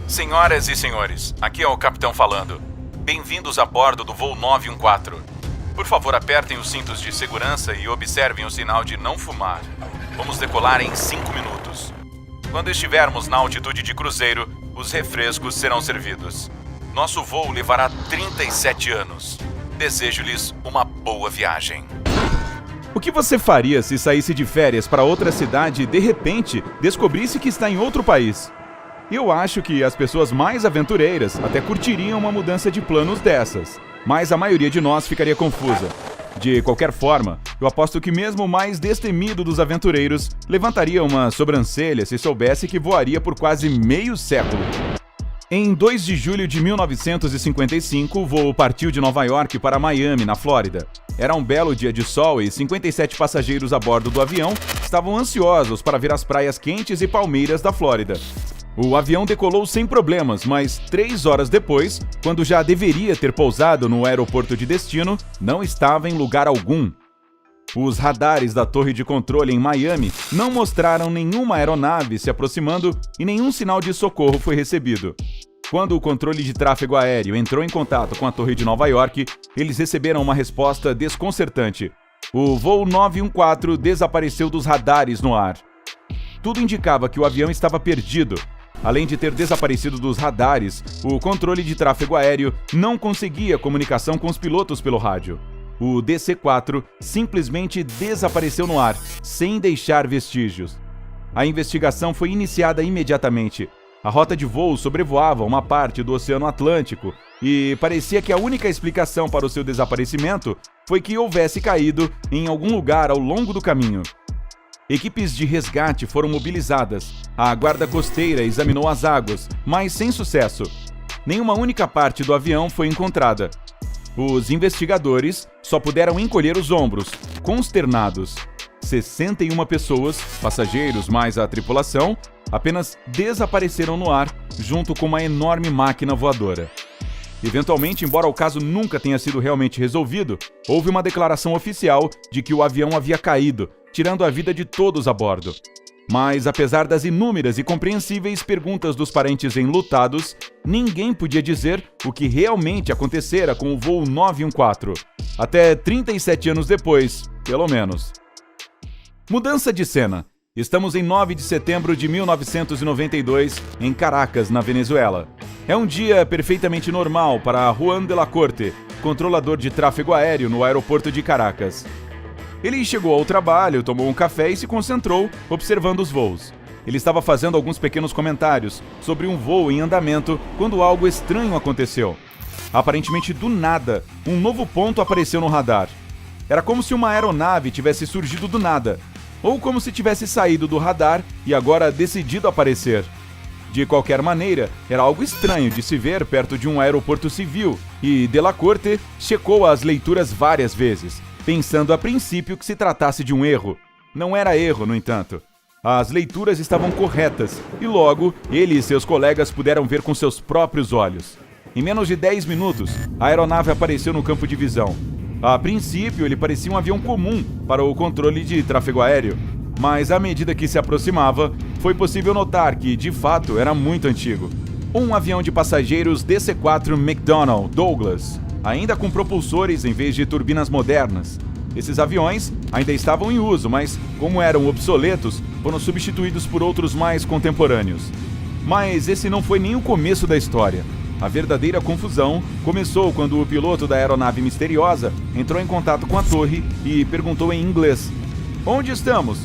Senhoras e senhores, aqui é o capitão falando. Bem-vindos a bordo do voo 914. Por favor, apertem os cintos de segurança e observem o sinal de não fumar. Vamos decolar em 5 minutos. Quando estivermos na altitude de cruzeiro, os refrescos serão servidos. Nosso voo levará 37 anos. Desejo-lhes uma boa viagem. O que você faria se saísse de férias para outra cidade e, de repente, descobrisse que está em outro país? Eu acho que as pessoas mais aventureiras até curtiriam uma mudança de planos dessas, mas a maioria de nós ficaria confusa. De qualquer forma, eu aposto que mesmo o mais destemido dos aventureiros levantaria uma sobrancelha se soubesse que voaria por quase meio século. Em 2 de julho de 1955, o voo partiu de Nova York para Miami, na Flórida. Era um belo dia de sol e 57 passageiros a bordo do avião estavam ansiosos para ver as praias quentes e palmeiras da Flórida. O avião decolou sem problemas, mas 3 horas depois, quando já deveria ter pousado no aeroporto de destino, não estava em lugar algum. Os radares da torre de controle em Miami não mostraram nenhuma aeronave se aproximando e nenhum sinal de socorro foi recebido. Quando o controle de tráfego aéreo entrou em contato com a torre de Nova York, eles receberam uma resposta desconcertante. O voo 914 desapareceu dos radares no ar. Tudo indicava que o avião estava perdido. Além de ter desaparecido dos radares, o controle de tráfego aéreo não conseguia comunicação com os pilotos pelo rádio. O DC-4 simplesmente desapareceu no ar, sem deixar vestígios. A investigação foi iniciada imediatamente. A rota de voo sobrevoava uma parte do Oceano Atlântico e parecia que a única explicação para o seu desaparecimento foi que houvesse caído em algum lugar ao longo do caminho. Equipes de resgate foram mobilizadas. A guarda costeira examinou as águas, mas sem sucesso. Nenhuma única parte do avião foi encontrada. Os investigadores só puderam encolher os ombros, consternados. 61 pessoas, passageiros mais a tripulação, apenas desapareceram no ar, junto com uma enorme máquina voadora. Eventualmente, embora o caso nunca tenha sido realmente resolvido, houve uma declaração oficial de que o avião havia caído, tirando a vida de todos a bordo. Mas, apesar das inúmeras e compreensíveis perguntas dos parentes enlutados, ninguém podia dizer o que realmente acontecera com o voo 914. Até 37 anos depois, pelo menos. Mudança de cena. Estamos em 9 de setembro de 1992, em Caracas, na Venezuela. É um dia perfeitamente normal para Juan de la Corte, controlador de tráfego aéreo no aeroporto de Caracas. Ele chegou ao trabalho, tomou um café e se concentrou, observando os voos. Ele estava fazendo alguns pequenos comentários sobre um voo em andamento quando algo estranho aconteceu. Aparentemente, do nada, um novo ponto apareceu no radar. Era como se uma aeronave tivesse surgido do nada, ou como se tivesse saído do radar e agora decidido aparecer. De qualquer maneira, era algo estranho de se ver perto de um aeroporto civil, e de la Corte checou as leituras várias vezes, pensando a princípio que se tratasse de um erro. Não era erro, no entanto. As leituras estavam corretas, e logo ele e seus colegas puderam ver com seus próprios olhos. Em menos de 10 minutos, a aeronave apareceu no campo de visão. A princípio, ele parecia um avião comum para o controle de tráfego aéreo, mas à medida que se aproximava, foi possível notar que, de fato, era muito antigo. Um avião de passageiros DC-4 McDonnell Douglas, ainda com propulsores em vez de turbinas modernas. Esses aviões ainda estavam em uso, mas, como eram obsoletos, foram substituídos por outros mais contemporâneos. Mas esse não foi nem o começo da história. A verdadeira confusão começou quando o piloto da aeronave misteriosa entrou em contato com a torre e perguntou em inglês: "Onde estamos?"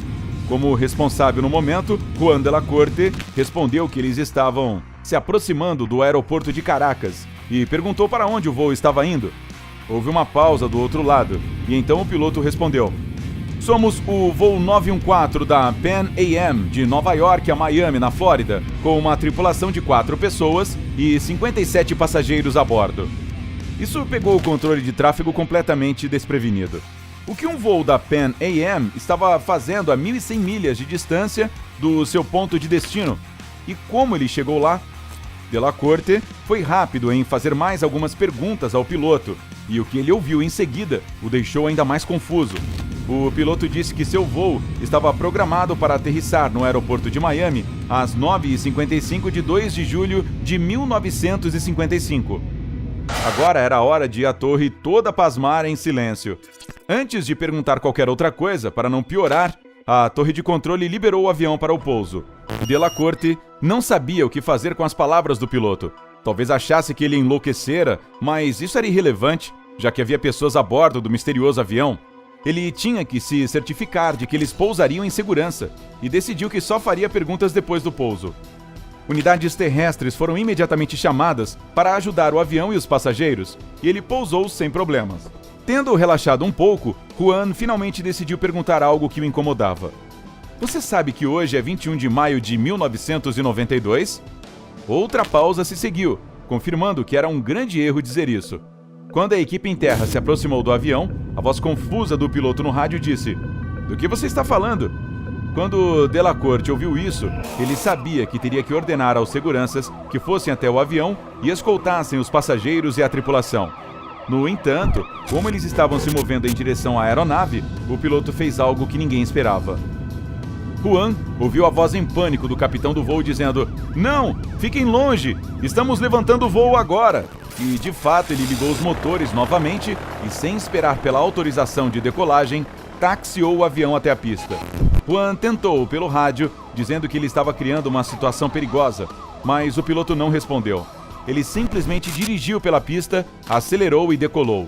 Como responsável no momento, Juan de la Corte respondeu que eles estavam se aproximando do aeroporto de Caracas e perguntou para onde o voo estava indo. Houve uma pausa do outro lado e então o piloto respondeu: "Somos o voo 914 da Pan Am de Nova York a Miami, na Flórida, com uma tripulação de 4 pessoas e 57 passageiros a bordo." Isso pegou o controle de tráfego completamente desprevenido. O que um voo da Pan Am estava fazendo a 1.100 milhas de distância do seu ponto de destino? E como ele chegou lá? De la Corte foi rápido em fazer mais algumas perguntas ao piloto, e o que ele ouviu em seguida o deixou ainda mais confuso. o piloto disse que seu voo estava programado para aterrissar no aeroporto de Miami às 9h55 de 2 de julho de 1955. Agora era a hora de a torre toda pasmar em silêncio. Antes de perguntar qualquer outra coisa, para não piorar, a torre de controle liberou o avião para o pouso. Delacorte não sabia o que fazer com as palavras do piloto. Talvez achasse que ele enlouquecera, mas isso era irrelevante, já que havia pessoas a bordo do misterioso avião. Ele tinha que se certificar de que eles pousariam em segurança e decidiu que só faria perguntas depois do pouso. Unidades terrestres foram imediatamente chamadas para ajudar o avião e os passageiros, e ele pousou sem problemas. Tendo relaxado um pouco, Juan finalmente decidiu perguntar algo que o incomodava. Você sabe que hoje é 21 de maio de 1992? Outra pausa se seguiu, confirmando que era um grande erro dizer isso. Quando a equipe em terra se aproximou do avião, a voz confusa do piloto no rádio disse: "Do que você está falando?" Quando Delacorte ouviu isso, ele sabia que teria que ordenar aos seguranças que fossem até o avião e escoltassem os passageiros e a tripulação. No entanto, como eles estavam se movendo em direção à aeronave, o piloto fez algo que ninguém esperava. Juan ouviu a voz em pânico do capitão do voo dizendo: "Não! Fiquem longe! Estamos levantando o voo agora!" E, de fato, ele ligou os motores novamente e, sem esperar pela autorização de decolagem, taxiou o avião até a pista. Juan tentou pelo rádio, dizendo que ele estava criando uma situação perigosa, mas o piloto não respondeu. Ele simplesmente dirigiu pela pista, acelerou e decolou.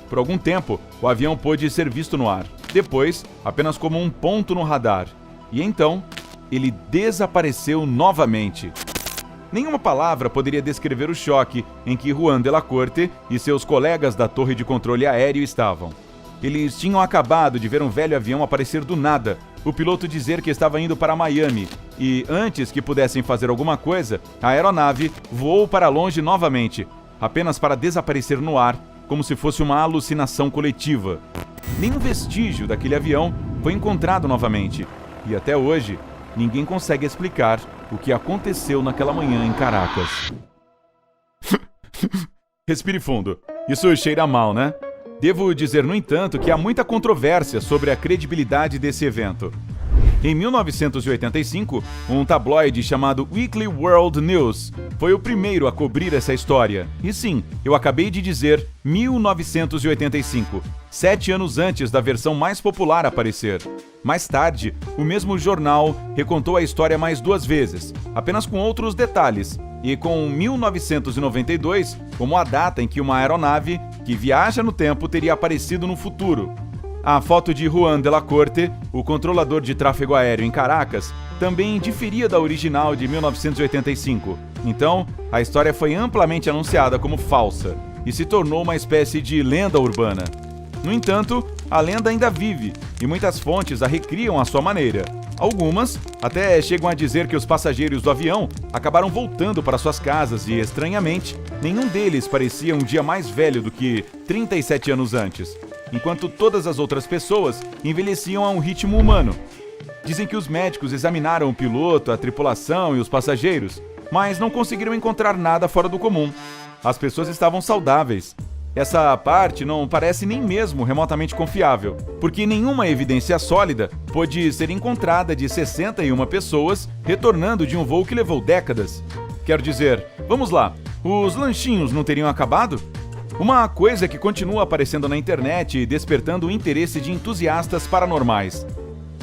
Por algum tempo, o avião pôde ser visto no ar. Depois, apenas como um ponto no radar. E então, ele desapareceu novamente. Nenhuma palavra poderia descrever o choque em que Juan Delacorte e seus colegas da torre de controle aéreo estavam. Eles tinham acabado de ver um velho avião aparecer do nada, o piloto dizer que estava indo para Miami, e antes que pudessem fazer alguma coisa, a aeronave voou para longe novamente, apenas para desaparecer no ar, como se fosse uma alucinação coletiva. Nenhum vestígio daquele avião foi encontrado novamente, e até hoje, ninguém consegue explicar o que aconteceu naquela manhã em Caracas. Respire fundo. Isso cheira mal, né? Devo dizer, no entanto, que há muita controvérsia sobre a credibilidade desse evento. Em 1985, um tabloide chamado Weekly World News foi o primeiro a cobrir essa história. E sim, eu acabei de dizer 1985, 7 anos antes da versão mais popular aparecer. Mais tarde, o mesmo jornal recontou a história mais 2 vezes, apenas com outros detalhes, e com 1992 como a data em que uma aeronave que viaja no tempo teria aparecido no futuro. A foto de Juan Delacorte, o controlador de tráfego aéreo em Caracas, também diferia da original de 1985. Então, a história foi amplamente anunciada como falsa e se tornou uma espécie de lenda urbana. No entanto, a lenda ainda vive e muitas fontes a recriam à sua maneira. Algumas até chegam a dizer que os passageiros do avião acabaram voltando para suas casas e, estranhamente, nenhum deles parecia um dia mais velho do que 37 anos antes, enquanto todas as outras pessoas envelheciam a um ritmo humano. Dizem que os médicos examinaram o piloto, a tripulação e os passageiros, mas não conseguiram encontrar nada fora do comum. As pessoas estavam saudáveis. Essa parte não parece nem mesmo remotamente confiável, porque nenhuma evidência sólida pôde ser encontrada de 61 pessoas retornando de um voo que levou décadas. Quero dizer, vamos lá, os lanchinhos não teriam acabado? Uma coisa que continua aparecendo na internet e despertando o interesse de entusiastas paranormais.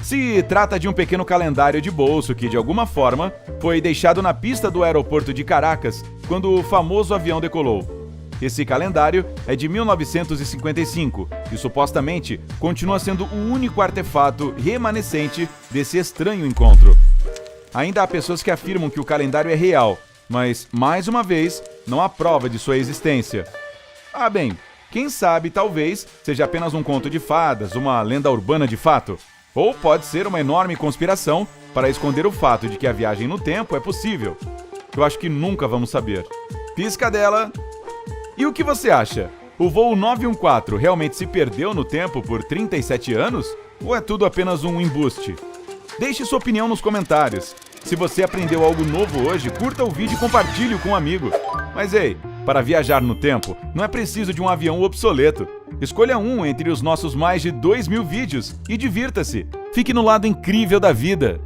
Se trata de um pequeno calendário de bolso que, de alguma forma, foi deixado na pista do aeroporto de Caracas quando o famoso avião decolou. Esse calendário é de 1955 e supostamente continua sendo o único artefato remanescente desse estranho encontro. Ainda há pessoas que afirmam que o calendário é real, mas, mais uma vez, não há prova de sua existência. Ah, bem, quem sabe talvez seja apenas um conto de fadas, uma lenda urbana de fato. Ou pode ser uma enorme conspiração para esconder o fato de que a viagem no tempo é possível. Eu acho que nunca vamos saber. Piscadela! E o que você acha? O voo 914 realmente se perdeu no tempo por 37 anos? Ou é tudo apenas um embuste? Deixe sua opinião nos comentários. Se você aprendeu algo novo hoje, curta o vídeo e compartilhe com um amigo. Mas ei, para viajar no tempo, não é preciso de um avião obsoleto. Escolha um entre os nossos mais de 2.000 vídeos e divirta-se. Fique no lado incrível da vida.